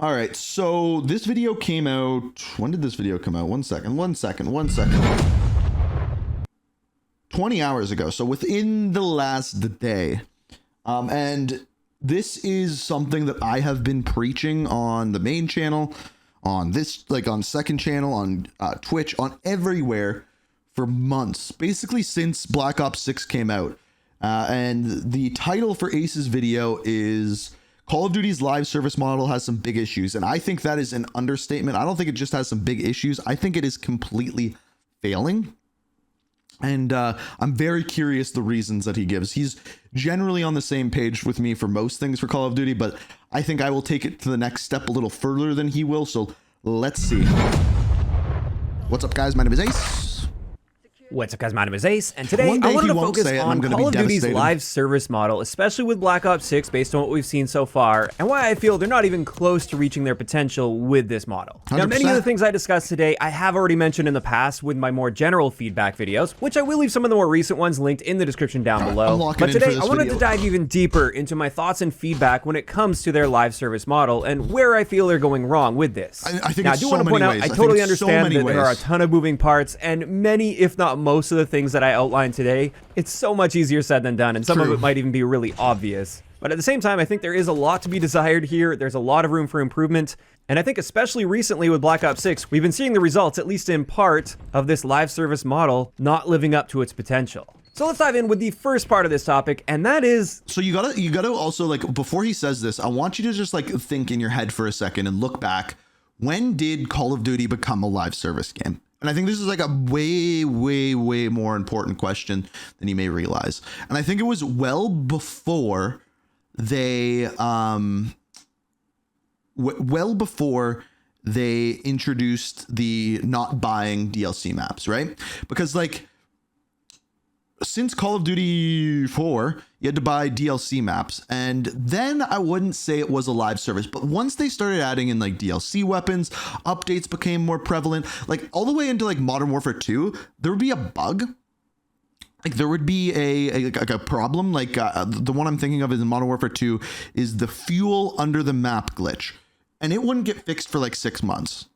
All right, so this video came out. When did this video come out? One second. 20 hours ago. So within the last day. And this is something that I have been preaching on the main channel, on this, like on second channel, on Twitch, on everywhere for months, basically since Black Ops 6 came out. And the title for Ace's video is Call of Duty's live service model has some big issues. And I think that is an understatement. I don't think it just has some big issues. I think it is completely failing. And I'm very curious the reasons that he gives. He's generally on the same page with me for most things for Call of Duty, but I think I will take it to the next step a little further than he will. So let's see. What's up, guys? My name is Ace. What's up, guys? My name is Ace, and today I wanted to focus on Call of Duty's live service model, especially with Black Ops 6, based on what we've seen so far, and why I feel they're not even close to reaching their potential with this model. 100%. Now, many of the things I discussed today, I have already mentioned in the past with my more general feedback videos, which I will leave some of the more recent ones linked in the description down below. But today, I wanted to dive even deeper into my thoughts and feedback when it comes to their live service model and where I feel they're going wrong with this. I think now, I do want to point out, I totally understand that there are a ton of moving parts, and many, if not most of the things that I outlined today, it's so much easier said than done, and some of it might even be really obvious. But at the same time, I think there is a lot to be desired here. There's a lot of room for improvement. And I think especially recently with Black Ops 6, we've been seeing the results, at least in part, of this live service model not living up to its potential. So let's dive in with the first part of this topic, and that is... So you gotta also, like, before he says this, I want you to just, like, think in your head for a second and look back. When did Call of Duty become a live service game? And I think this is like a way more important question than you may realize. And I think it was well before they, introduced the not buying DLC maps, right? Because like, since Call of Duty 4, you had to buy DLC maps, and then I wouldn't say it was a live service, but once they started adding in like DLC weapons, updates became more prevalent, like all the way into like Modern Warfare 2, there would be a bug. Like there would be a problem, like the one I'm thinking of is in Modern Warfare 2 is the fuel under the map glitch, and it wouldn't get fixed for like 6 months.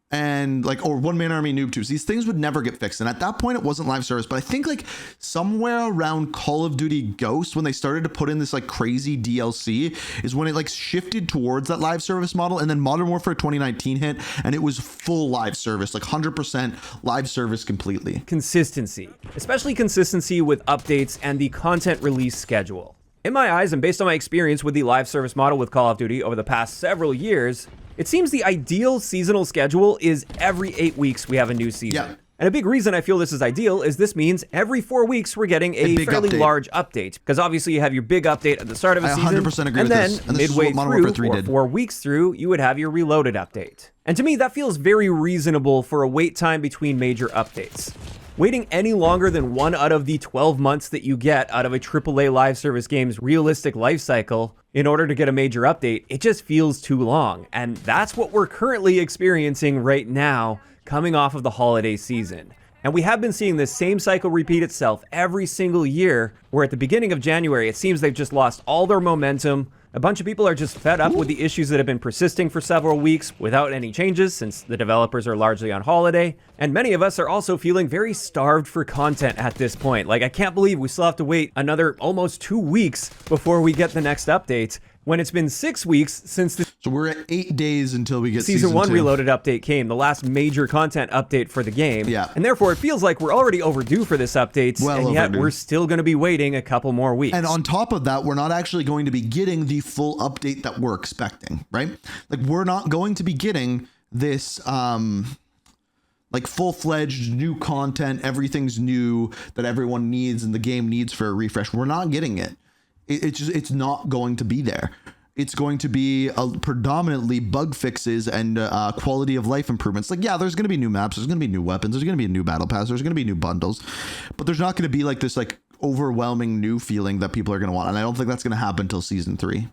And like, or one man army noob tubes, these things would never get fixed. And at that point it wasn't live service, but I think like somewhere around Call of Duty Ghost, when they started to put in this like crazy DLC, is when it like shifted towards that live service model. And then Modern Warfare 2019 hit, and it was full live service, like 100% live service completely. Consistency, especially consistency with updates and the content release schedule. In my eyes, and based on my experience with the live service model with Call of Duty over the past several years, it seems the ideal seasonal schedule is every 8 weeks we have a new season. Yeah. And a big reason I feel this is ideal is this means every 4 weeks we're getting a fairly large update. Because obviously you have your big update at the start of a season, 100% agree and with then this. And midway through, or 4 weeks through, you would have your reloaded update. And to me, that feels very reasonable for a wait time between major updates. Waiting any longer than 1 out of the 12 months that you get out of a AAA live service game's realistic life cycle in order to get a major update, it just feels too long. And that's what we're currently experiencing right now, coming off of the holiday season. And we have been seeing this same cycle repeat itself every single year, where at the beginning of January, it seems they've just lost all their momentum. A bunch of people are just fed up with the issues that have been persisting for several weeks without any changes, since the developers are largely on holiday. And many of us are also feeling very starved for content at this point. Like, I can't believe we still have to wait another almost 2 weeks before we get the next update, when it's been 6 weeks since the... So we're at 8 days until we get Season 1 2. Reloaded update came, the last major content update for the game. Yeah. And therefore, it feels like we're already overdue for this update, and yet we're still going to be waiting a couple more weeks. And on top of that, we're not actually going to be getting the full update that we're expecting, right? Like, we're not going to be getting this... like full-fledged new content, everything's new that everyone needs and the game needs for a refresh. We're not getting it. It's not going to be there. It's going to be predominantly bug fixes and quality of life improvements. Like, yeah, there's going to be new maps, there's going to be new weapons, there's going to be a new battle pass, there's going to be new bundles, but there's not going to be like this like overwhelming new feeling that people are going to want. And I don't think that's going to happen until season 3.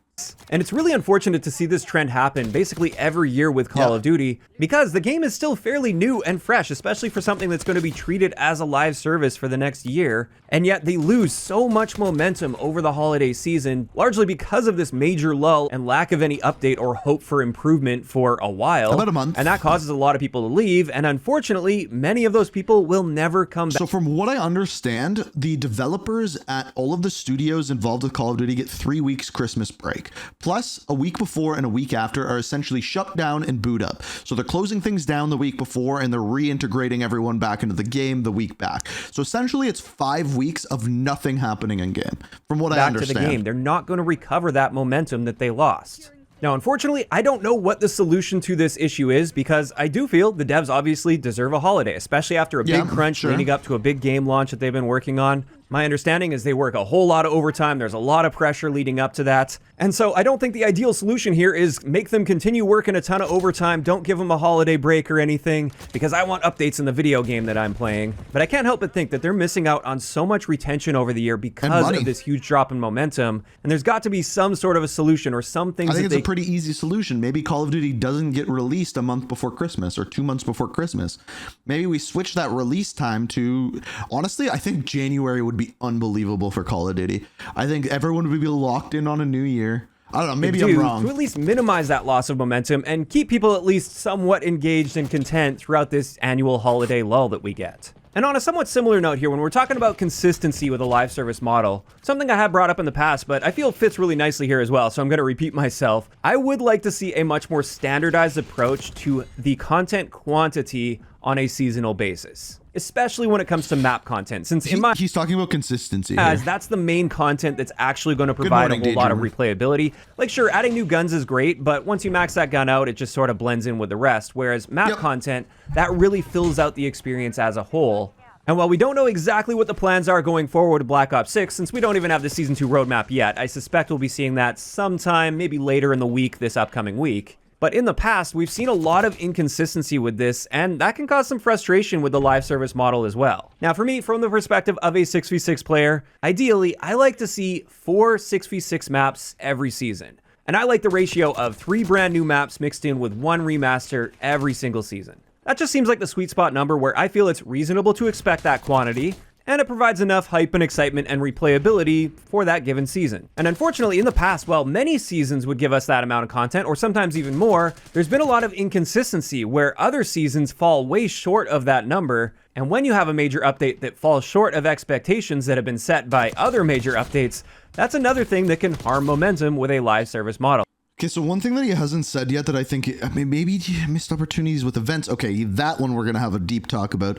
And it's really unfortunate to see this trend happen basically every year with Call of Duty, because the game is still fairly new and fresh, especially for something that's going to be treated as a live service for the next year. And yet they lose so much momentum over the holiday season, largely because of this major lull and lack of any update or hope for improvement for a while. About a month. And that causes a lot of people to leave. And unfortunately, many of those people will never come back. So from what I understand, the developers at all of the studios involved with Call of Duty get 3 weeks Christmas break. Plus, a week before and a week after are essentially shut down and boot up. So they're closing things down the week before and they're reintegrating everyone back into the game the week back. So essentially it's 5 weeks of nothing happening in game, from what I understand. Back to the game. They're not going to recover that momentum that they lost. Now, unfortunately, I don't know what the solution to this issue is, because I do feel the devs obviously deserve a holiday, especially after a big crunch leading up to a big game launch that they've been working on. My understanding is they work a whole lot of overtime. There's a lot of pressure leading up to that. And so I don't think the ideal solution here is make them continue working a ton of overtime. Don't give them a holiday break or anything, because I want updates in the video game that I'm playing. But I can't help but think that they're missing out on so much retention over the year because of this huge drop in momentum. And there's got to be some sort of a solution or something. I think it's a pretty easy solution. Maybe Call of Duty doesn't get released a month before Christmas or 2 months before Christmas. Maybe we switch that release time to, honestly, I think January would be unbelievable for Call of Duty. I think everyone would be locked in on a new year. I don't know, maybe I'm wrong. To at least minimize that loss of momentum and keep people at least somewhat engaged and content throughout this annual holiday lull that we get. And on a somewhat similar note here, when we're talking about consistency with a live service model, something I have brought up in the past, but I feel fits really nicely here as well, so I'm going to repeat myself. I would like to see a much more standardized approach to the content quantity on a seasonal basis, especially when it comes to map content, since he's talking about consistency as here. That's the main content that's actually going to provide a whole lot of replayability. Like, sure, adding new guns is great, but once you max that gun out, it just sort of blends in with the rest, whereas map content, that really fills out the experience as a whole. And while we don't know exactly what the plans are going forward with Black Ops 6, since we don't even have the Season 2 roadmap yet, I suspect we'll be seeing that sometime, maybe later in the week, this upcoming week. But in the past, we've seen a lot of inconsistency with this, and that can cause some frustration with the live service model as well. Now, for me, from the perspective of a 6v6 player, ideally, I like to see 4 6v6 maps every season. And I like the ratio of 3 brand new maps mixed in with 1 remaster every single season. That just seems like the sweet spot number where I feel it's reasonable to expect that quantity, and it provides enough hype and excitement and replayability for that given season. And unfortunately, in the past, while many seasons would give us that amount of content, or sometimes even more, there's been a lot of inconsistency where other seasons fall way short of that number. And when you have a major update that falls short of expectations that have been set by other major updates, that's another thing that can harm momentum with a live service model. Okay, so one thing that he hasn't said yet that I think, maybe missed opportunities with events. Okay, that one we're going to have a deep talk about.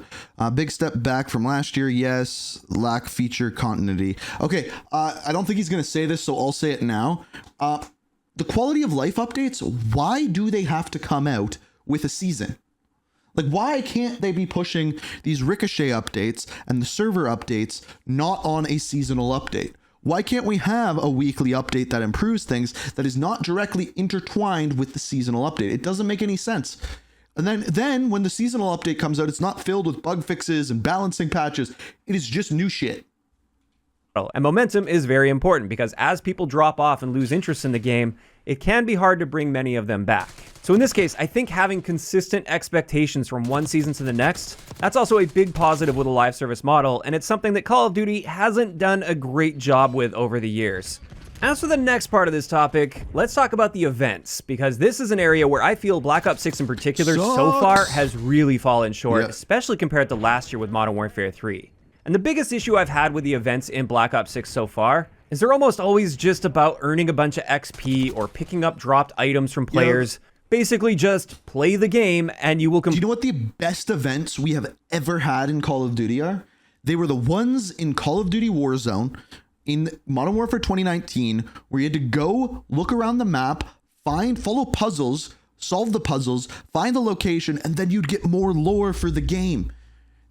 Big step back from last year, yes. Lack feature continuity. Okay, I don't think he's going to say this, so I'll say it now. The quality of life updates, why do they have to come out with a season? Like, why can't they be pushing these Ricochet updates and the server updates not on a seasonal update? Why can't we have a weekly update that improves things that is not directly intertwined with the seasonal update? It doesn't make any sense. And then when the seasonal update comes out, it's not filled with bug fixes and balancing patches. It is just new shit. And momentum is very important because as people drop off and lose interest in the game, it can be hard to bring many of them back. So in this case, I think having consistent expectations from one season to the next, that's also a big positive with a live service model, and it's something that Call of Duty hasn't done a great job with over the years. As for the next part of this topic, let's talk about the events, because this is an area where I feel Black Ops 6 in particular so far has really fallen short, especially compared to last year with Modern Warfare 3. And the biggest issue I've had with the events in Black Ops 6 so far is they're almost always just about earning a bunch of XP or picking up dropped items from players. Basically just play the game and you will Do you know what the best events we have ever had in Call of Duty are? They were the ones in Call of Duty Warzone in Modern Warfare 2019 where you had to go look around the map, follow puzzles, solve the puzzles, find the location, and then you'd get more lore for the game.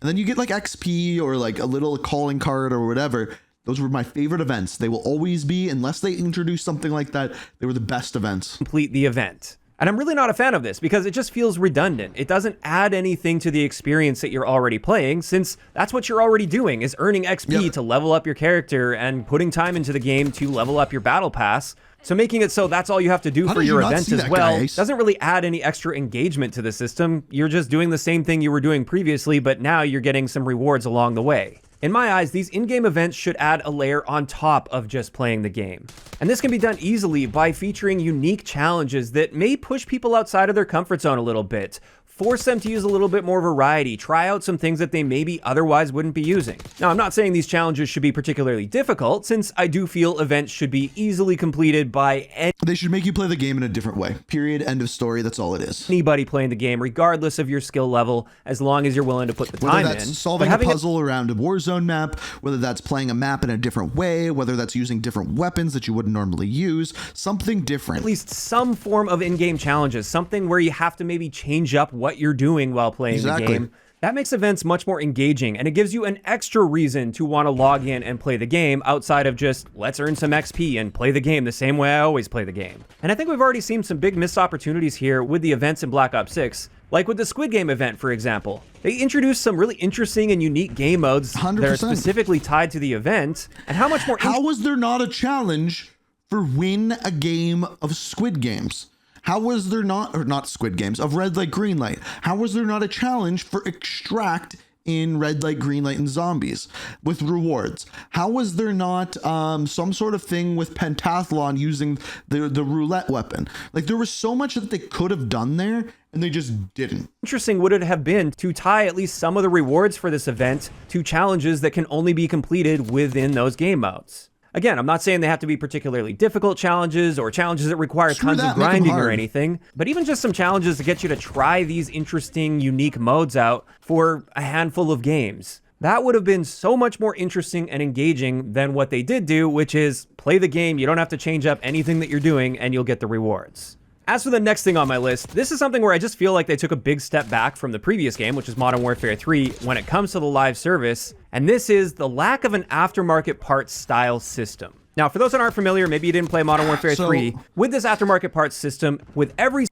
And then you get like XP or like a little calling card or whatever. Those were my favorite events. They will always be, unless they introduce something like that, they were the best events. Complete the event. And I'm really not a fan of this because it just feels redundant. It doesn't add anything to the experience that you're already playing, since that's what you're already doing, is earning XP to level up your character and putting time into the game to level up your battle pass. So making it so that's all you have to do How for did your you not event see as that well guy, Ace? doesn't really add any extra engagement to the system. You're just doing the same thing you were doing previously, but now you're getting some rewards along the way. In my eyes, these in-game events should add a layer on top of just playing the game. And this can be done easily by featuring unique challenges that may push people outside of their comfort zone a little bit. Force them to use a little bit more variety, try out some things that they maybe otherwise wouldn't be using. Now, I'm not saying these challenges should be particularly difficult, since I do feel events should be easily completed by They should make you play the game in a different way. Period. End of story. That's all it is. anybody playing the game, regardless of your skill level, as long as you're willing to put the Whether time that's in. solving But a having puzzle around a Warzone map, whether that's playing a map in a different way, whether that's using different weapons that you wouldn't normally use, something different. at least some form of in-game challenges, something where you have to maybe change up what you're doing while playing Exactly. the game. That makes events much more engaging, and it gives you an extra reason to want to log in and play the game outside of just, let's earn some XP and play the game the same way I always play the game. And I think we've already seen some big missed opportunities here with the events in Black Ops 6, like with the Squid Game event, for example. They introduced some really interesting and unique game modes that are 100%. specifically tied to the event, and how much more How was there not a challenge for win a game of Squid Games? How was there not, or not Squid Games, of Red Light, Green Light? How was there not a challenge for Extract in Red Light, Green Light, and Zombies with rewards? How was there not some sort of thing with Pentathlon using the roulette weapon? Like, there was so much that they could have done there, and they just didn't. interesting would it have been to tie at least some of the rewards for this event to challenges that can only be completed within those game modes. Again, I'm not saying they have to be particularly difficult challenges or challenges that require Screw tons that, of make 'em grinding or hard. anything, but even just some challenges to get you to try these interesting, unique modes out for a handful of games. That would have been so much more interesting and engaging than what they did do, which is play the game, you don't have to change up anything that you're doing, and you'll get the rewards. As for the next thing on my list, this is something where I just feel like they took a big step back from the previous game, which is Modern Warfare 3, when it comes to the live service, and this is the lack of an aftermarket parts style system. Now, for those that aren't familiar, maybe you didn't play Modern Warfare 3, with this aftermarket parts system, with every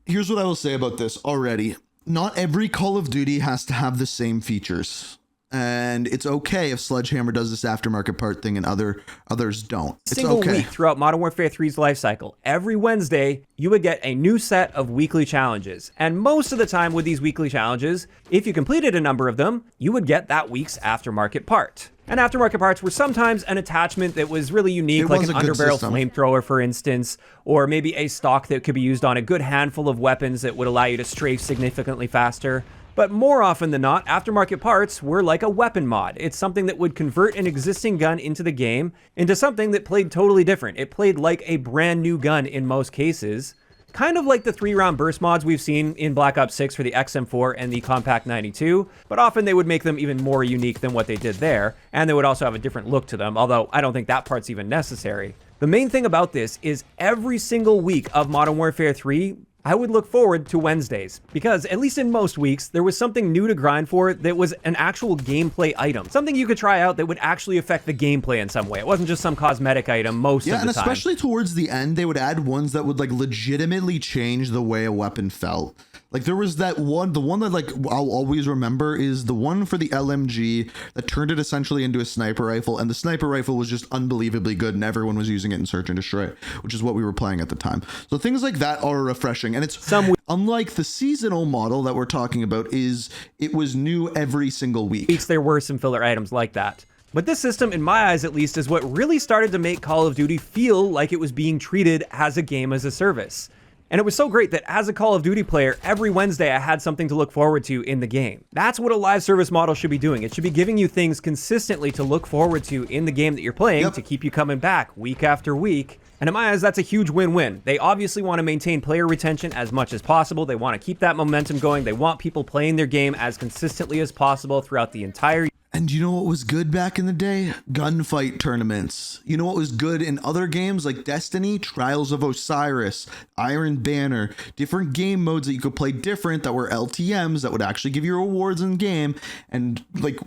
Here's what I will say about this already. Not every Call of Duty has to have the same features. And it's okay if Sledgehammer does this aftermarket part thing and others don't. It's single okay. week throughout Modern Warfare 3's life cycle, every Wednesday, you would get a new set of weekly challenges. And most of the time with these weekly challenges, if you completed a number of them, you would get that week's aftermarket part. And aftermarket parts were sometimes an attachment that was really unique, It like was an a good underbarrel system. flamethrower, for instance, or maybe a stock that could be used on a good handful of weapons that would allow you to strafe significantly faster. But more often than not, aftermarket parts were like a weapon mod. It's something that would convert an existing gun into the game into something that played totally different. It played like a brand new gun in most cases. Kind of like the 3-round burst mods we've seen in Black Ops 6 for the XM4 and the Compact 92, but often they would make them even more unique than what they did there, and they would also have a different look to them, although I don't think that part's even necessary. The main thing about this is every single week of Modern Warfare 3, I would look forward to Wednesdays, because at least in most weeks, there was something new to grind for that was an actual gameplay item. Something you could try out that would actually affect the gameplay in some way. It wasn't just some cosmetic item most Yeah, of the and time. especially towards the end, they would add ones that would like legitimately change the way a weapon felt. Like there was that one, the one that like I'll always remember is the one for the LMG that turned it essentially into a sniper rifle, and the sniper rifle was just unbelievably good, and everyone was using it in Search and Destroy, which is what we were playing at the time. So things like that are refreshing, and it's unlike the seasonal model that we're talking about. It was new every single week. Weeks there were some filler items like that. But this system, in my eyes at least, is what really started to make Call of Duty feel like it was being treated as a game as a service. And it was so great that as a Call of Duty player, every Wednesday I had something to look forward to in the game. That's what a live service model should be doing. It should be giving you things consistently to look forward to in the game that you're playing to keep you coming back week after week. And in my eyes, that's a huge win-win. They obviously want to maintain player retention as much as possible. They want to keep that momentum going. They want people playing their game as consistently as possible throughout the entire year. And you know what was good back in the day? Gunfight tournaments. You know what was good in other games like Destiny, Trials of Osiris, Iron Banner, different game modes that you could play different that were LTMs that would actually give you rewards in game. And like,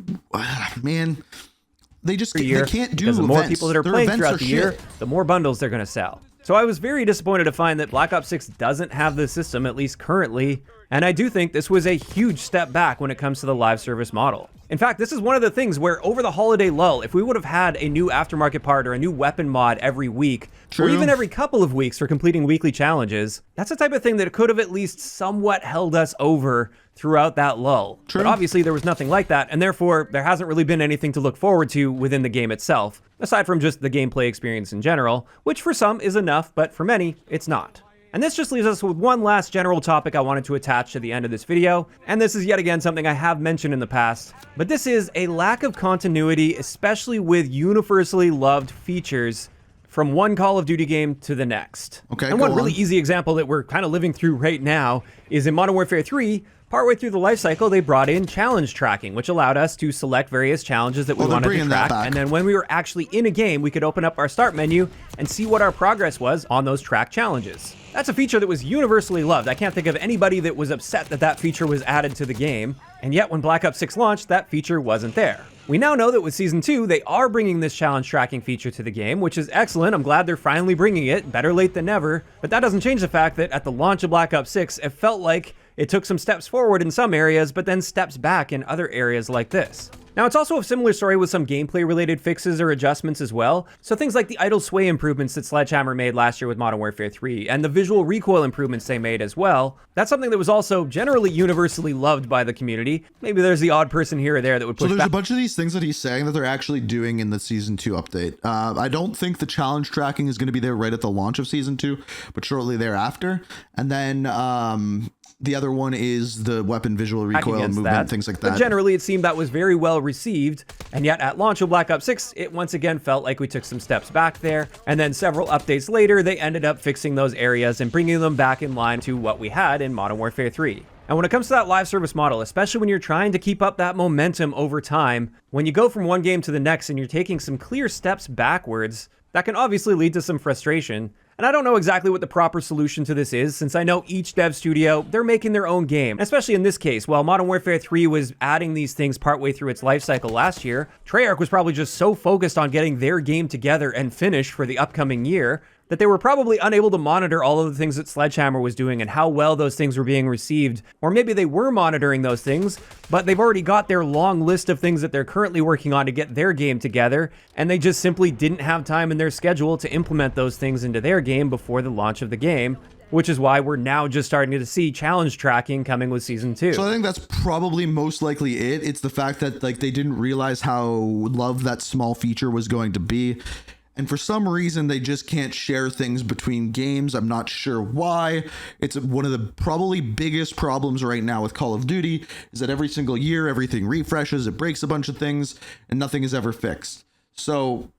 man, they just they can't do because the more events. people that are Their playing events throughout are the year, shit. the more bundles they're going to sell. So I was very disappointed to find that Black Ops 6 doesn't have this system, at least currently, and I do think this was a huge step back when it comes to the live service model. In fact, this is one of the things where over the holiday lull, if we would have had a new aftermarket part or a new weapon mod every week, or even every couple of weeks for completing weekly challenges, that's the type of thing that could have at least somewhat held us over throughout that lull. But obviously there was nothing like that, and therefore there hasn't really been anything to look forward to within the game itself, aside from just the gameplay experience in general, which for some is enough, but for many, it's not. And this just leaves us with one last general topic I wanted to attach to the end of this video, and this is yet again something I have mentioned in the past, but this is a lack of continuity, especially with universally loved features from one Call of Duty game to the next. Okay, and one really easy example that we're kind of living through right now is in Modern Warfare 3, partway through the life cycle, they brought in challenge tracking, which allowed us to select various challenges that we wanted to track. And then when we were actually in a game, we could open up our start menu and see what our progress was on those track challenges. That's a feature that was universally loved. I can't think of anybody that was upset that that feature was added to the game. And yet when Black Ops 6 launched, that feature wasn't there. We now know that with Season 2, they are bringing this challenge tracking feature to the game, which is excellent. I'm glad they're finally bringing it. Better late than never. But that doesn't change the fact that at the launch of Black Ops 6, it felt like it took some steps forward in some areas, but then steps back in other areas like this. Now, it's also a similar story with some gameplay-related fixes or adjustments as well. So things like the idle sway improvements that Sledgehammer made last year with Modern Warfare 3, and the visual recoil improvements they made as well. That's something that was also generally universally loved by the community. Maybe there's the odd person here or there that would push back. So there's a bunch of these things that he's saying that they're actually doing in the Season 2 update. I don't think the challenge tracking is going to be there right at the launch of Season 2, but shortly thereafter. And then the other one is the weapon visual recoil movement, things like that. But generally, it seemed that was very well received, and yet at launch of Black Ops 6, it once again felt like we took some steps back there, and then several updates later, they ended up fixing those areas and bringing them back in line to what we had in Modern Warfare 3. And when it comes to that live service model, especially when you're trying to keep up that momentum over time, when you go from one game to the next and you're taking some clear steps backwards, that can obviously lead to some frustration. And I don't know exactly what the proper solution to this is, since I know each dev studio, they're making their own game. Especially in this case, while Modern Warfare 3 was adding these things partway through its life cycle last year, Treyarch was probably just so focused on getting their game together and finished for the upcoming year that they were probably unable to monitor all of the things that Sledgehammer was doing and how well those things were being received. Or maybe they were monitoring those things, but they've already got their long list of things that they're currently working on to get their game together, and they just simply didn't have time in their schedule to implement those things into their game before the launch of the game, which is why we're now just starting to see challenge tracking coming with Season 2. So I think that's probably most likely it. It's the fact that like they didn't realize how loved that small feature was going to be. And for some reason, they just can't share things between games. I'm not sure why. It's one of the probably biggest problems right now with Call of Duty is that every single year, everything refreshes, it breaks a bunch of things, and nothing is ever fixed. So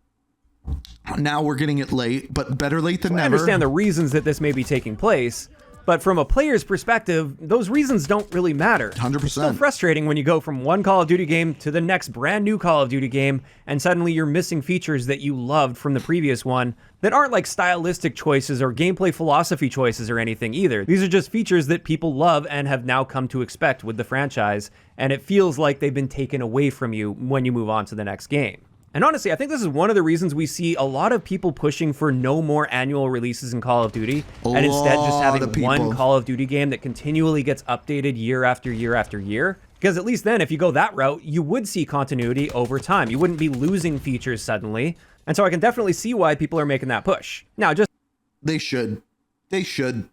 now we're getting it late, but better late than never. I understand the reasons that this may be taking place, but from a player's perspective, those reasons don't really matter. 100%. It's still frustrating when you go from one Call of Duty game to the next brand new Call of Duty game, and suddenly you're missing features that you loved from the previous one that aren't like stylistic choices or gameplay philosophy choices or anything either. These are just features that people love and have now come to expect with the franchise, and it feels like they've been taken away from you when you move on to the next game. And honestly, I think this is one of the reasons we see a lot of people pushing for no more annual releases in Call of Duty, and instead just having one Call of Duty game that continually gets updated year after year after year. Because at least then, if you go that route, you would see continuity over time. You wouldn't be losing features suddenly. And so I can definitely see why people are making that push. Now, just... They should. Just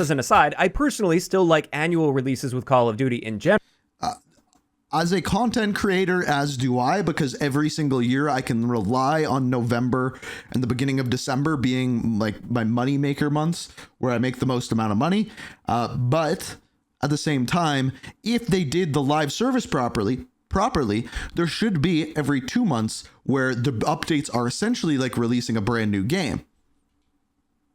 as an aside, I personally still like annual releases with Call of Duty in general. As a content creator, as do I, because every single year I can rely on November and the beginning of December being like my money maker months where I make the most amount of money. But at the same time, if they did the live service properly, there should be every 2 months where the updates are essentially like releasing a brand new game.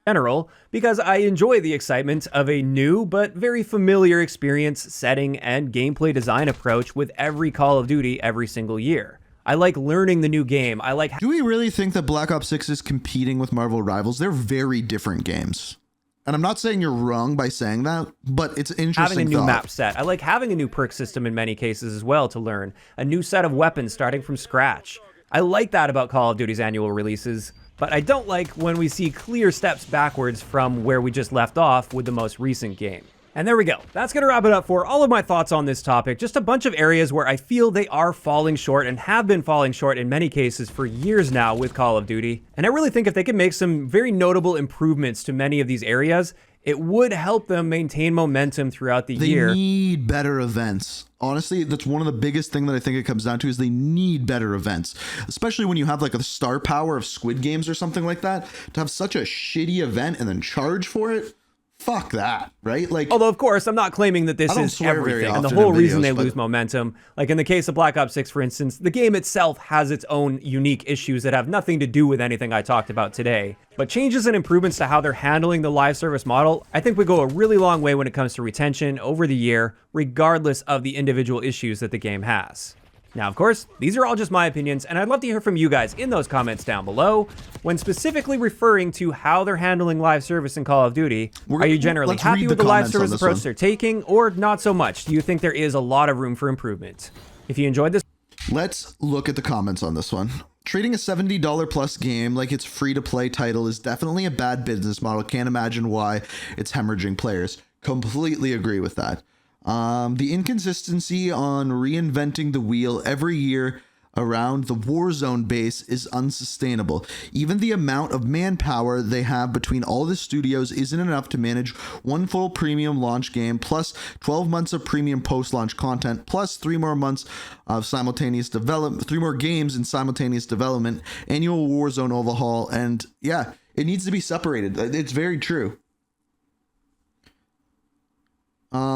General, because I enjoy the excitement of a new but very familiar experience, setting, and gameplay design approach with every Call of Duty every single year. I like learning the new game. Do we really think that Black Ops 6 is competing with Marvel Rivals? They're very different games. And I'm not saying you're wrong by saying that, but it's interesting. Having a new map set. I like having a new perk system in many cases as well to learn. A new set of weapons starting from scratch. I like that about Call of Duty's annual releases. But I don't like when we see clear steps backwards from where we just left off with the most recent game. And there we go. That's going to wrap it up for all of my thoughts on this topic. Just a bunch of areas where I feel they are falling short and have been falling short in many cases for years now with Call of Duty. And I really think if they could make some very notable improvements to many of these areas, it would help them maintain momentum throughout the year. They need better events. Honestly, that's one of the biggest thing that I think it comes down to is they need better events, especially when you have like a star power of Squid Games or something like that. To have such a shitty event and then charge for it, fuck that, right? Like, although of course I'm not claiming that this is everything and the whole reason they lose momentum. Like in the case of Black Ops 6, for instance, the game itself has its own unique issues that have nothing to do with anything I talked about today. But changes and improvements to how they're handling the live service model, I think would go a really long way when it comes to retention over the year, regardless of the individual issues that the game has. Now, of course, these are all just my opinions, and I'd love to hear from you guys in those comments down below. When specifically referring to how they're handling live service in Call of Duty, are you generally happy with the live service approach they're taking, or not so much? Do you think there is a lot of room for improvement? If you enjoyed this, let's look at the comments on this one. Treating a $70 plus game like it's free-to-play title is definitely a bad business model. Can't imagine why it's hemorrhaging players. Completely agree with that. The inconsistency on reinventing the wheel every year around the Warzone base is unsustainable. Even the amount of manpower they have between all the studios isn't enough to manage one full premium launch game, plus 12 months of premium post-launch content, plus 3 more months of simultaneous development, 3 more games in simultaneous development, annual Warzone overhaul, and yeah, it needs to be separated. It's very true.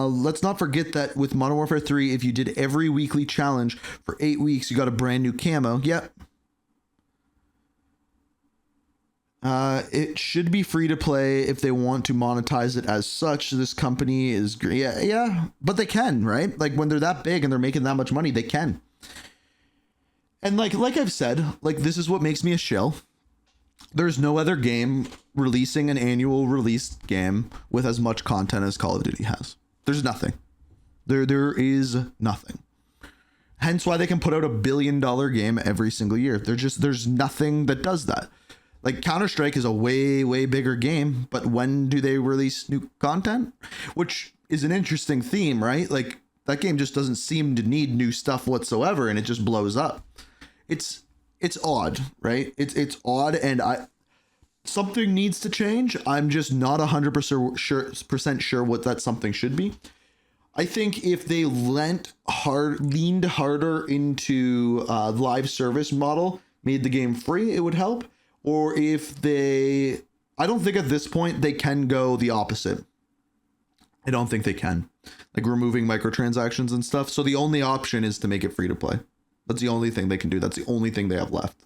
Let's not forget that with Modern Warfare 3, if you did every weekly challenge for 8 weeks, you got a brand new camo. Yep. It should be free to play if they want to monetize it as such. This company is yeah, but they can, right? Like when they're that big and they're making that much money, they can. And like I've said, like this is what makes me a shill. There's no other game releasing an annual release game with as much content as Call of Duty has. There's nothing. There is nothing. Hence why they can put out a $1 billion game every single year. There's nothing that does that. Like Counter-Strike is a way bigger game, but when do they release new content? Which is an interesting theme, right? Like that game just doesn't seem to need new stuff whatsoever, and it just blows up. It's odd, right? It's odd, and something needs to change. I'm just not 100% sure what that something should be. I think if they leaned harder into live service model, made the game free, it would help. Or if I don't think at this point they can go the opposite. I don't think they can, like removing microtransactions and stuff. So the only option is to make it free to play. That's the only thing they can do. That's the only thing they have left.